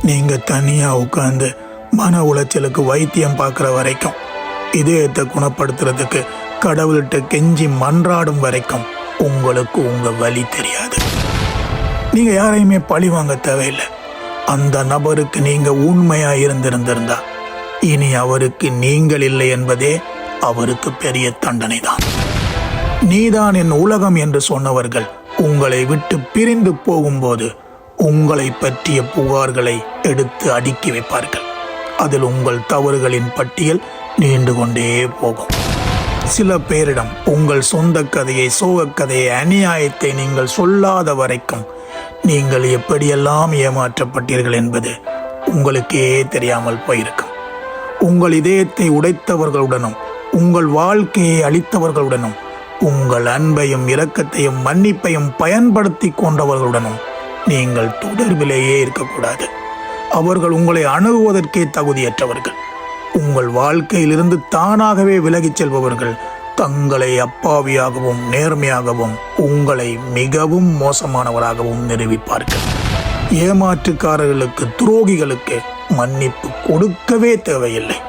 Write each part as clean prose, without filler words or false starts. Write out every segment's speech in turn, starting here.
நீங்க தனியா உட்கார்ந்து மன உளைச்சலுக்கு வைத்தியம் பார்க்குற வரைக்கும், இதயத்தை குணப்படுத்துறதுக்கு கடவுள்கிட்ட கெஞ்சி மன்றாடும் வரைக்கும் உங்களுக்கு உங்க வலி தெரியாது. நீங்க யாரையுமே பழி வாங்க தேவையில்லை. அந்த நபருக்கு நீங்க உண்மையா இருந்திருந்திருந்தா இனி அவருக்கு நீங்கள் இல்லை என்பதே அவருக்கு பெரிய தண்டனை தான். நீதான் என் உலகம் என்று சொன்னவர்கள் உங்களை விட்டு பிரிந்து போகும்போது உங்களை பற்றிய புகார்களை எடுத்து அடுக்கி வைப்பார்கள். அதில் உங்கள் தவறுகளின் பட்டியல் நீண்டு கொண்டே போகும். சில பேரிடம் உங்கள் சொந்த கதையை, சோகக்கதையை, அநியாயத்தை நீங்கள் சொல்லாத வரைக்கும் நீங்கள் எப்படியெல்லாம் ஏமாற்றப்பட்டீர்கள் என்பது உங்களுக்கே தெரியாமல் போயிருக்கும். உங்கள் இதயத்தை உடைத்தவர்களுடனும் உங்கள் வாழ்க்கையை அளித்தவர்களுடனும் உங்கள் அன்பையும் இரக்கத்தையும் மன்னிப்பையும் பயன்படுத்தி கொண்டவர்களுடனும் நீங்கள் தொடர்பிலேயே இருக்கக்கூடாது. அவர்கள் உங்களை அணுகுவதற்கே தகுதியற்றவர்கள். உங்கள் வாழ்க்கையிலிருந்து தானாகவே விலகிச் செல்பவர்கள் தங்களை அப்பாவியாகவும் நேர்மையாகவும் உங்களை மிகவும் மோசமானவராகவும் நிரூபிப்பார்கள். ஏமாற்றுக்காரர்களுக்கு, துரோகிகளுக்கு மன்னிப்பு கொடுக்கவே தேவையில்லை.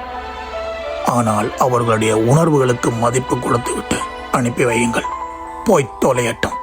ஆனால் அவர்களுடைய உணர்வுகளுக்கு மதிப்பு கொடுத்துவிட்டு அனுப்பி வையுங்கள். போய் தொலையட்டும்.